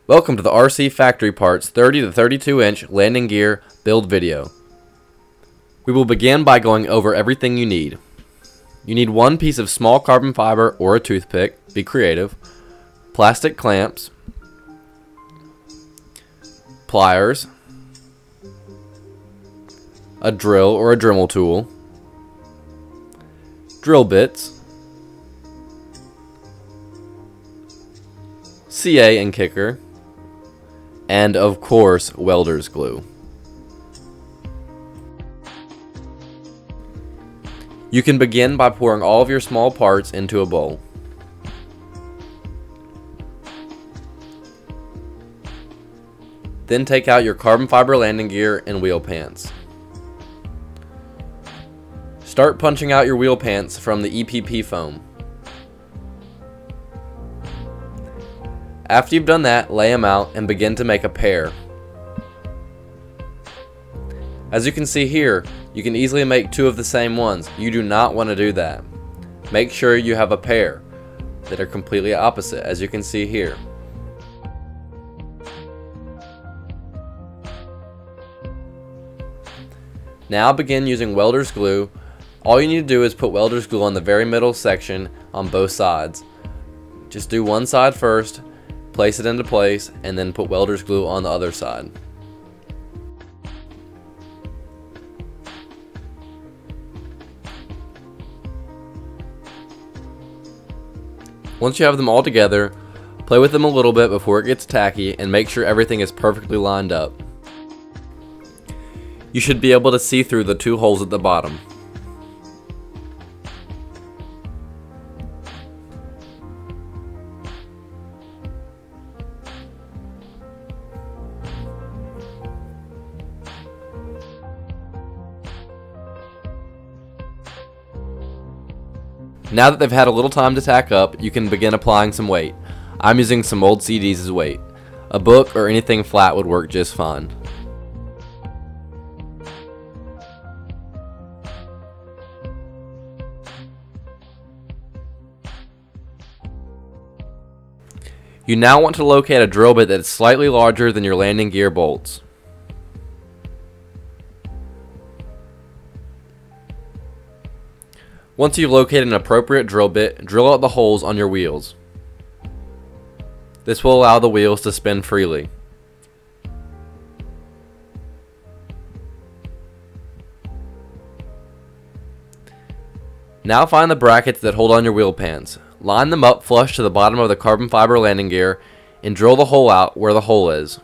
Welcome to the RC Factory Parts 30 to 32 inch landing gear build video. We will begin by going over everything you need. You need one piece of small carbon fiber or a toothpick, be creative, plastic clamps, pliers, a drill or a Dremel tool, drill bits, CA and kicker, and of course welder's glue. You can begin by pouring all of your small parts into a bowl. Then take out your carbon fiber landing gear and wheel pants. Start punching out your wheel pants from the EPP foam. After you've done that, lay them out and begin to make a pair. As you can see here, you can easily make two of the same ones. You do not want to do that. Make sure you have a pair that are completely opposite, as you can see here. Now begin using welder's glue. All you need to do is put welder's glue on the very middle section on both sides. Just do one side first, place it into place, and then put welder's glue on the other side. Once you have them all together, play with them a little bit before it gets tacky and make sure everything is perfectly lined up. You should be able to see through the two holes at the bottom. Now that they've had a little time to tack up, you can begin applying some weight. I'm using some old CDs as weight. A book or anything flat would work just fine. You now want to locate a drill bit that is slightly larger than your landing gear bolts. Once you've located an appropriate drill bit, drill out the holes on your wheels. This will allow the wheels to spin freely. Now find the brackets that hold on your wheel pans. Line them up flush to the bottom of the carbon fiber landing gear and drill the hole out where the hole is.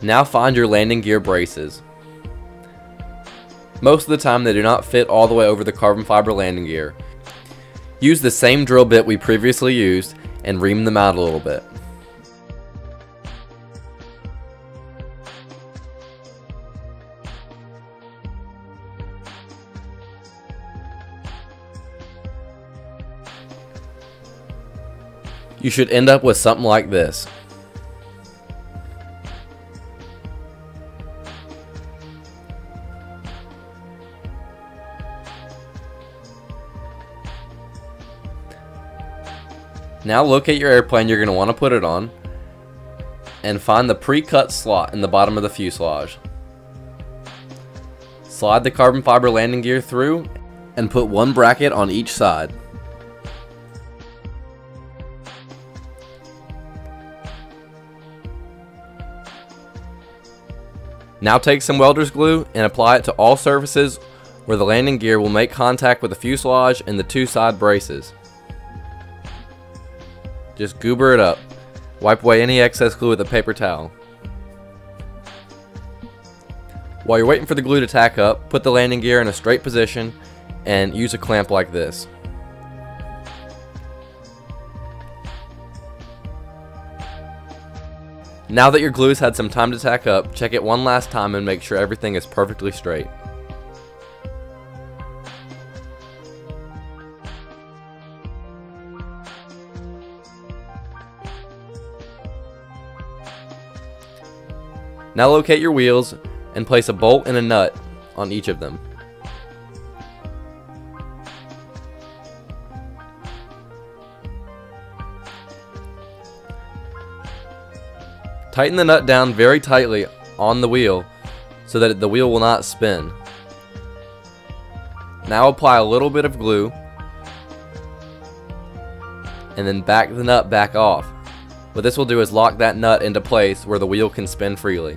Now find your landing gear braces. Most of the time they do not fit all the way over the carbon fiber landing gear. Use the same drill bit we previously used and ream them out a little bit. You should end up with something like this. Now locate your airplane you're going to want to put it on and find the pre-cut slot in the bottom of the fuselage. Slide the carbon fiber landing gear through and put one bracket on each side. Now take some welder's glue and apply it to all surfaces where the landing gear will make contact with the fuselage and the two side braces. Just goober it up. Wipe away any excess glue with a paper towel. While you're waiting for the glue to tack up, put the landing gear in a straight position and use a clamp like this. Now that your glue's had some time to tack up, check it one last time and make sure everything is perfectly straight. Now locate your wheels and place a bolt and a nut on each of them. Tighten the nut down very tightly on the wheel so that the wheel will not spin. Now apply a little bit of glue and then back the nut back off. What this will do is lock that nut into place where the wheel can spin freely.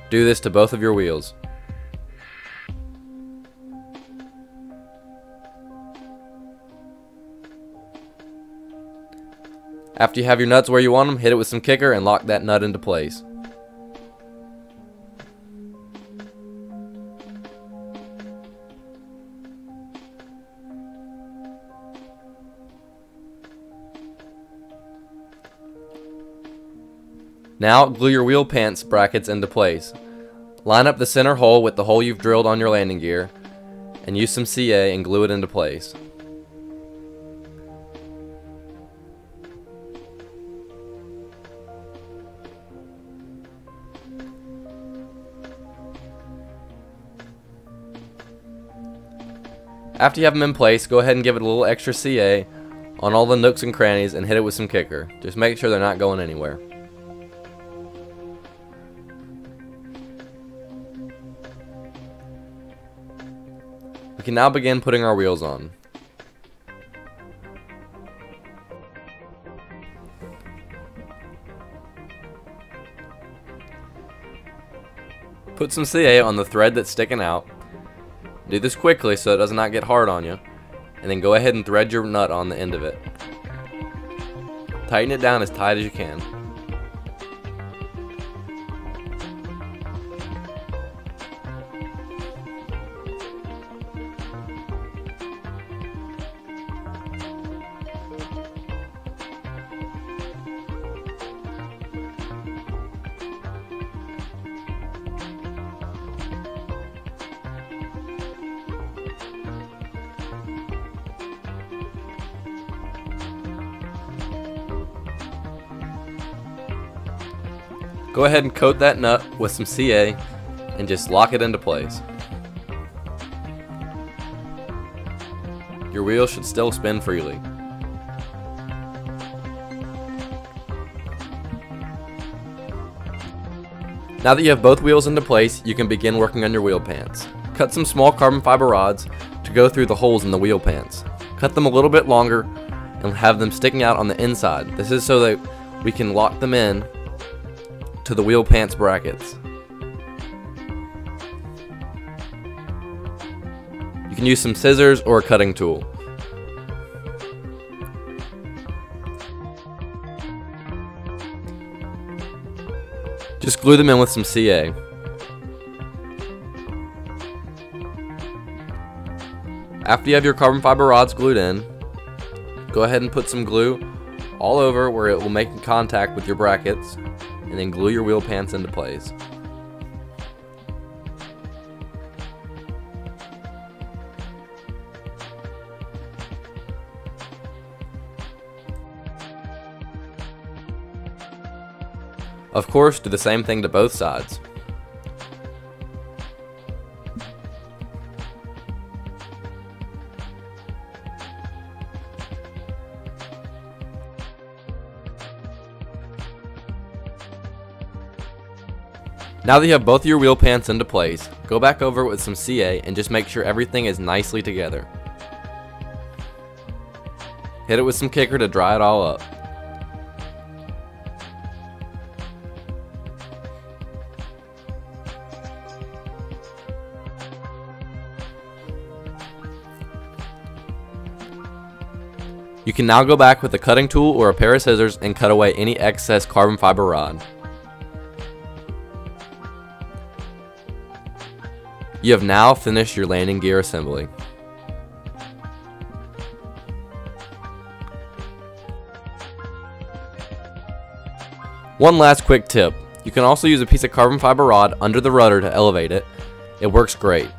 Do this to both of your wheels. After you have your nuts where you want them, hit it with some kicker and lock that nut into place. Now glue your wheel pants brackets into place. Line up the center hole with the hole you've drilled on your landing gear and use some CA and glue it into place. After you have them in place, go ahead and give it a little extra CA on all the nooks and crannies and hit it with some kicker. Just make sure they're not going anywhere. We can now begin putting our wheels on. Put some CA on the thread that's sticking out. Do this quickly so it does not get hard on you, and then go ahead and thread your nut on the end of it. Tighten it down as tight as you can. Go ahead and coat that nut with some CA and just lock it into place. Your wheel should still spin freely. Now that you have both wheels into place, you can begin working on your wheel pants. Cut some small carbon fiber rods to go through the holes in the wheel pants. Cut them a little bit longer and have them sticking out on the inside. This is so that we can lock them in to the wheel pants brackets. You can use some scissors or a cutting tool. Just glue them in with some CA. After you have your carbon fiber rods glued in, go ahead and put some glue all over where it will make contact with your brackets, and then glue your wheel pants into place. Of course, do the same thing to both sides. Now that you have both of your wheel pants into place, go back over it with some CA and just make sure everything is nicely together. Hit it with some kicker to dry it all up. You can now go back with a cutting tool or a pair of scissors and cut away any excess carbon fiber rod. You have now finished your landing gear assembly. One last quick tip. You can also use a piece of carbon fiber rod under the rudder to elevate it. It works great.